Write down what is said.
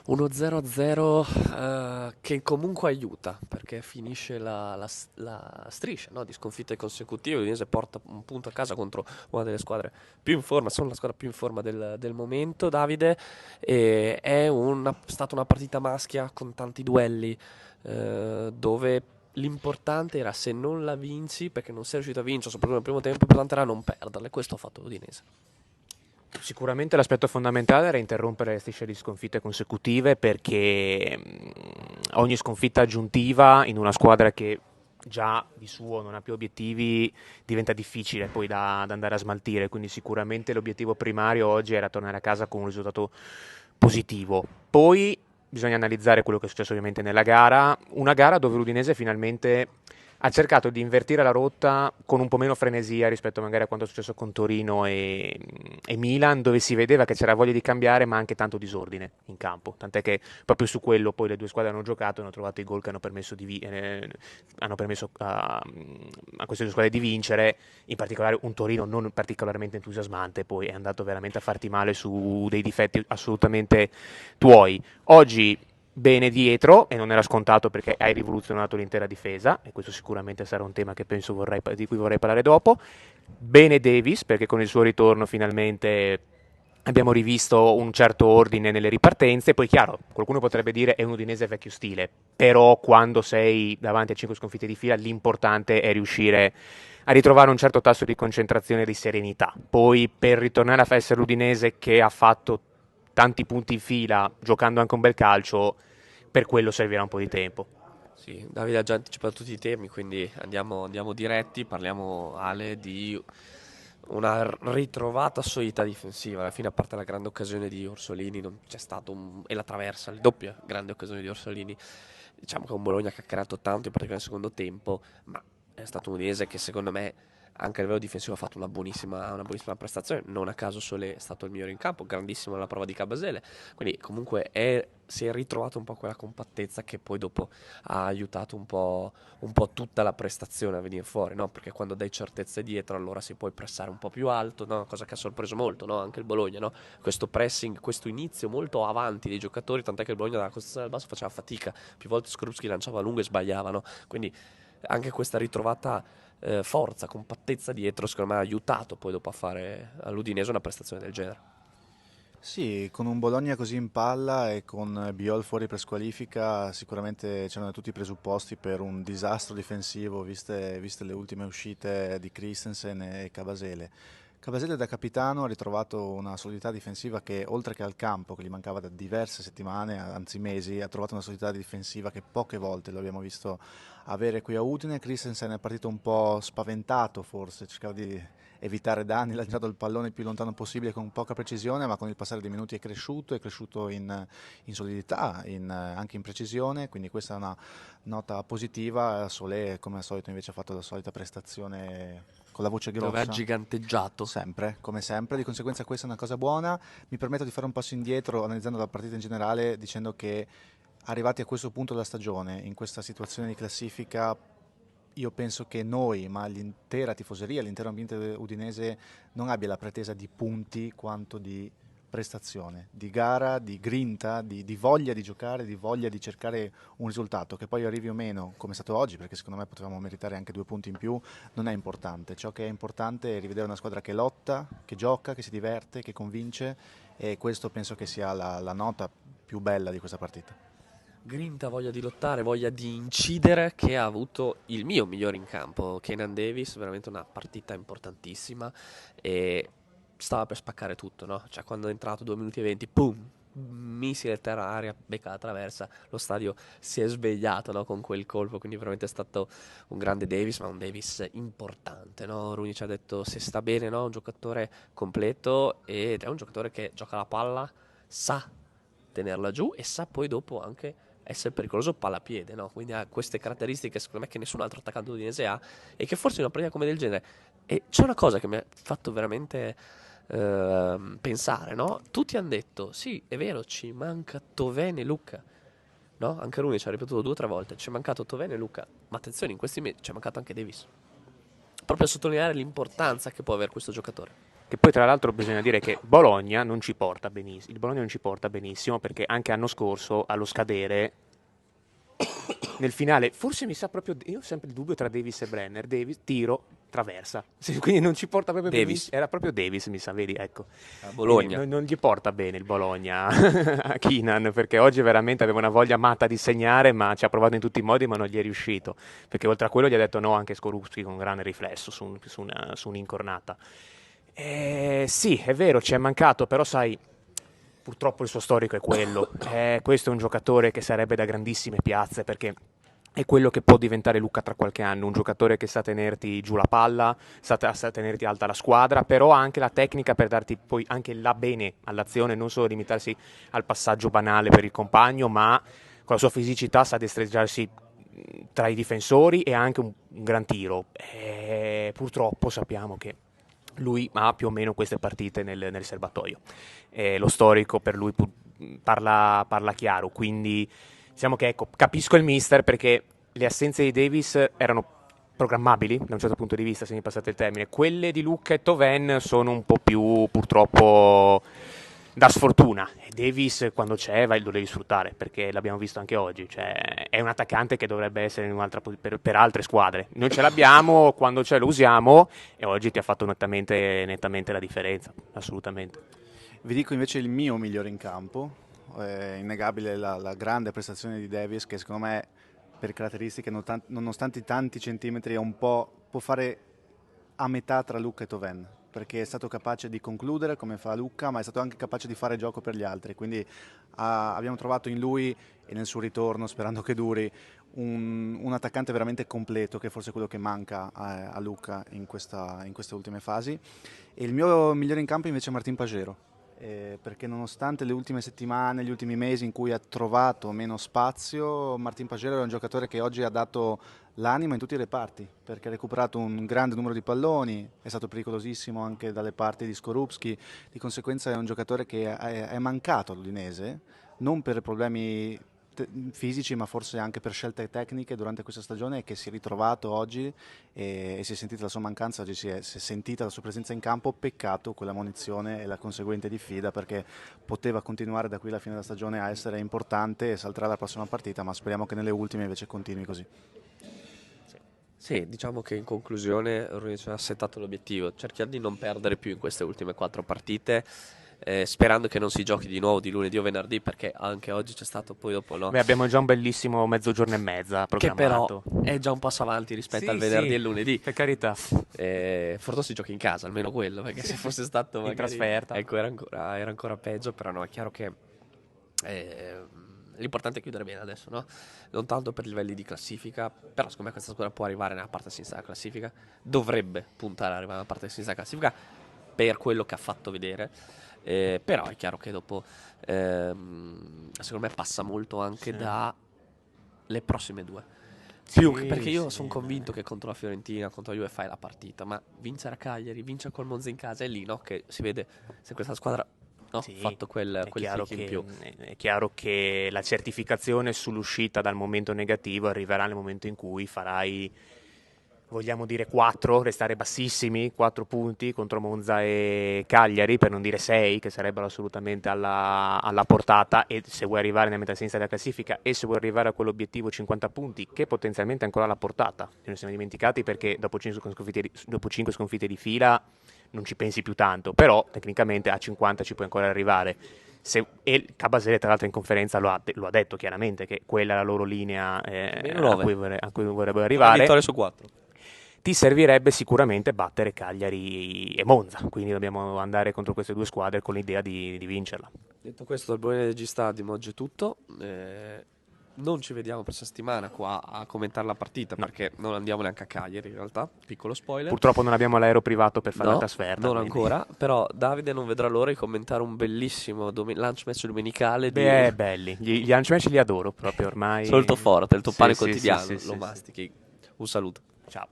Uno 0-0 che comunque aiuta perché finisce la striscia, no, di sconfitte consecutive. L'Udinese porta un punto a casa contro una delle squadre più in forma, sono la squadra più in forma del momento, Davide. E stata una partita maschia con tanti duelli dove l'importante era se non la vinci, perché non sei riuscito a vincere, soprattutto nel primo tempo, l'importante era non perderla. E questo ha fatto l'Udinese. Sicuramente l'aspetto fondamentale era interrompere le strisce di sconfitte consecutive perché ogni sconfitta aggiuntiva in una squadra che già di suo non ha più obiettivi diventa difficile poi da andare a smaltire, quindi sicuramente l'obiettivo primario oggi era tornare a casa con un risultato positivo. Poi bisogna analizzare quello che è successo ovviamente nella gara, una gara dove l'Udinese finalmente ha cercato di invertire la rotta con un po' meno frenesia rispetto magari a quanto è successo con Torino e Milan, dove si vedeva che c'era voglia di cambiare, ma anche tanto disordine in campo. Tant'è che proprio su quello poi le due squadre hanno giocato e hanno trovato i gol che hanno permesso a queste due squadre di vincere. In particolare un Torino non particolarmente entusiasmante, poi è andato veramente a farti male su dei difetti assolutamente tuoi. Oggi bene dietro e non era scontato perché hai rivoluzionato l'intera difesa e questo sicuramente sarà un tema che penso di cui vorrei parlare dopo. Bene Davis perché con il suo ritorno finalmente abbiamo rivisto un certo ordine nelle ripartenze. Poi chiaro, qualcuno potrebbe dire è un udinese vecchio stile, però quando sei davanti a 5 sconfitte di fila l'importante è riuscire a ritrovare un certo tasso di concentrazione e di serenità. Poi per ritornare a essere l'Udinese che ha fatto tanti punti in fila giocando anche un bel calcio, per quello servirà un po' di tempo. Sì, Davide ha già anticipato tutti i temi, quindi andiamo diretti, parliamo Ale di una ritrovata solidità difensiva. Alla fine, a parte la grande occasione di Orsolini, non c'è stato e la traversa, la doppia grande occasione di Orsolini. Diciamo che è un Bologna che ha creato tanto, in particolare nel secondo tempo, ma è stato un Udinese che secondo me anche a livello difensivo ha fatto una buonissima prestazione. Non a caso Solé è stato il migliore in campo, grandissimo nella prova di Cabasele. Quindi comunque si è ritrovato un po' quella compattezza che poi dopo ha aiutato un po' tutta la prestazione a venire fuori, no? Perché quando dai certezze dietro allora si può pressare un po' più alto, no? Cosa che ha sorpreso molto, no? Anche il Bologna, no? Questo pressing, questo inizio molto avanti dei giocatori, tant'è che il Bologna dalla costruzione del basso faceva fatica, più volte Skorupski lanciava lungo e sbagliava, no? Quindi anche questa ritrovata forza, compattezza dietro, secondo me ha aiutato poi dopo a fare all'Udinese una prestazione del genere. Sì, con un Bologna così in palla e con Biol fuori per squalifica, sicuramente c'erano tutti i presupposti per un disastro difensivo, viste le ultime uscite di Christensen e Cabasele. Cabasele da capitano ha ritrovato una solidità difensiva che, oltre che al campo, che gli mancava da diverse settimane, anzi mesi, ha trovato una solidità difensiva che poche volte lo abbiamo visto avere qui a Udine. Christensen è partito un po' spaventato forse, cercava di evitare danni, ha lanciato il pallone il più lontano possibile con poca precisione, ma con il passare dei minuti è cresciuto in solidità, anche in precisione, quindi questa è una nota positiva. Solé, come al solito, invece ha fatto la solita prestazione con la voce Dove ha grossa, giganteggiato. sempre, come sempre, di conseguenza questa è una cosa buona. Mi permetto di fare un passo indietro analizzando la partita in generale, dicendo che arrivati a questo punto della stagione, in questa situazione di classifica, io penso che noi, ma l'intera tifoseria, l'intero ambiente udinese non abbia la pretesa di punti quanto di prestazione, di gara, di grinta, di voglia di giocare, di voglia di cercare un risultato, che poi arrivi o meno, come è stato oggi, perché secondo me potevamo meritare anche 2 punti in più, non è importante. Ciò che è importante è rivedere una squadra che lotta, che gioca, che si diverte, che convince, e questo penso che sia la nota più bella di questa partita. Grinta, voglia di lottare, voglia di incidere che ha avuto il mio migliore in campo, Kenan Davis, veramente una partita importantissima e stava per spaccare tutto, no? Cioè quando è entrato 2 minuti e 20, pum, missile terra aria, becca la traversa, lo stadio si è svegliato, no? Con quel colpo, quindi veramente è stato un grande Davis, ma un Davis importante, no? Rooney ci ha detto se sta bene, no? Un giocatore completo ed è un giocatore che gioca la palla, sa tenerla giù e sa poi dopo anche essere pericoloso palla-piede, no? Quindi ha queste caratteristiche secondo me che nessun altro attaccante udinese ha e che forse in una partita come del genere e c'è una cosa che mi ha fatto veramente pensare, no? Tutti hanno detto sì, è vero, ci manca Tovene e Lucca, no? Anche Rooney ci ha ripetuto 2 o 3 volte, ci è mancato Tovene e Lucca, ma attenzione, in questi mesi ci è mancato anche Davis, proprio a sottolineare l'importanza che può avere questo giocatore. che poi tra l'altro bisogna dire che Bologna non ci porta benissimo, il Bologna non ci porta benissimo perché anche l'anno scorso allo scadere nel finale, forse mi sa proprio, io ho sempre il dubbio tra Davis e Brenner, Davis, tiro, traversa, quindi non ci porta proprio Davis. benissimo, era proprio Davis mi sa, vedi, ecco. A Bologna. Non gli porta bene il Bologna a Keenan, perché oggi veramente aveva una voglia matta di segnare, ma ci ha provato in tutti i modi, ma non gli è riuscito, perché oltre a quello gli ha detto no anche Skorupski con un grande riflesso su un'incornata. Sì, è vero, ci è mancato, però sai, purtroppo il suo storico è quello. Questo è un giocatore che sarebbe da grandissime piazze perché è quello che può diventare Luka tra qualche anno, un giocatore che sa tenerti giù la palla, sa tenerti alta la squadra, però ha anche la tecnica per darti poi anche là bene all'azione, non solo limitarsi al passaggio banale per il compagno, ma con la sua fisicità sa destreggiarsi tra i difensori e ha anche un gran tiro. Purtroppo sappiamo che lui ha più o meno queste partite nel serbatoio. Lo storico per lui parla chiaro, quindi diciamo che ecco, capisco il mister perché le assenze di Davis erano programmabili da un certo punto di vista, se mi passate il termine. Quelle di Lucca e Toven sono un po' più purtroppo da sfortuna. E Davis quando c'è lo devi sfruttare perché l'abbiamo visto anche oggi, cioè, è un attaccante che dovrebbe essere in un'altra per altre squadre. Noi ce l'abbiamo, quando c'è lo usiamo e oggi ti ha fatto nettamente la differenza, assolutamente. Vi dico invece il mio migliore in campo, è innegabile la grande prestazione di Davis che secondo me per caratteristiche nonostante i tanti centimetri è un po', può fare a metà tra Lucca e Toven, perché è stato capace di concludere come fa Lucca, ma è stato anche capace di fare gioco per gli altri, quindi abbiamo trovato in lui e nel suo ritorno, sperando che duri, un attaccante veramente completo, che è forse quello che manca a Lucca in queste ultime fasi. E il mio migliore in campo invece è Martin Pagero, perché nonostante le ultime settimane, gli ultimi mesi in cui ha trovato meno spazio, Martin Pagero è un giocatore che oggi ha dato l'anima in tutti i reparti, perché ha recuperato un grande numero di palloni, è stato pericolosissimo anche dalle parti di Skorupski, di conseguenza è un giocatore che è mancato all'Udinese, non per problemi fisici ma forse anche per scelte tecniche durante questa stagione, che si è ritrovato oggi e si è sentita la sua mancanza, oggi si è sentita la sua presenza in campo. Peccato quella munizione e la conseguente diffida, perché poteva continuare da qui alla fine della stagione a essere importante e salterà la prossima partita, ma speriamo che nelle ultime invece continui così. Sì, diciamo che in conclusione ha settato l'obiettivo, cerchiamo di non perdere più in queste ultime 4 partite, sperando che non si giochi di nuovo di lunedì o venerdì, perché anche oggi c'è stato poi dopo no. Beh, abbiamo già un bellissimo mezzogiorno e mezza programmato. Che però è già un passo avanti rispetto Sì, al venerdì sì, e il lunedì. per carità. Forse si gioca in casa, almeno quello, perché se fosse stato in trasferta, ecco, era ancora peggio, però no, è chiaro che l'importante è chiudere bene adesso, no? Non tanto per i livelli di classifica, però secondo me questa squadra può arrivare nella parte sinistra della classifica, dovrebbe puntare ad arrivare nella parte sinistra della classifica per quello che ha fatto vedere, però è chiaro che dopo secondo me passa molto anche dalle prossime due. Perché io sono convinto che contro la Fiorentina, contro la Juve fai la partita, ma vincere a Cagliari, vincere col Monza in casa, è lì, no? Che si vede se questa squadra ha fatto quel click in più. È chiaro che la certificazione sull'uscita dal momento negativo arriverà nel momento in cui farai, vogliamo dire 4, restare bassissimi, 4 punti contro Monza e Cagliari, per non dire 6, che sarebbero assolutamente alla portata, e se vuoi arrivare nella metà sinistra della classifica e se vuoi arrivare a quell'obiettivo 50 punti, che potenzialmente è ancora alla portata, ce ne siamo dimenticati perché dopo 5 sconfitte di fila non ci pensi più tanto, però tecnicamente a 50 ci puoi ancora arrivare. E Cabasele tra l'altro in conferenza lo ha detto chiaramente che quella è la loro linea a cui vorrebbero arrivare. Vittoria su 4. Ti servirebbe sicuramente battere Cagliari e Monza, quindi dobbiamo andare contro queste due squadre con l'idea di vincerla. Detto questo, dal Bologna G Stadium oggi è tutto. Non ci vediamo per settimana qua a commentare la partita, perché non andiamo neanche a Cagliari in realtà, piccolo spoiler. Purtroppo non abbiamo l'aereo privato per fare la trasferta. Non ancora, però Davide non vedrà l'ora di commentare un bellissimo lunch match domenicale. Belli, gli lunch match li adoro proprio ormai. Solto forte, il tuo pane sì, quotidiano, sì, lo mastichi. Un saluto. Ciao.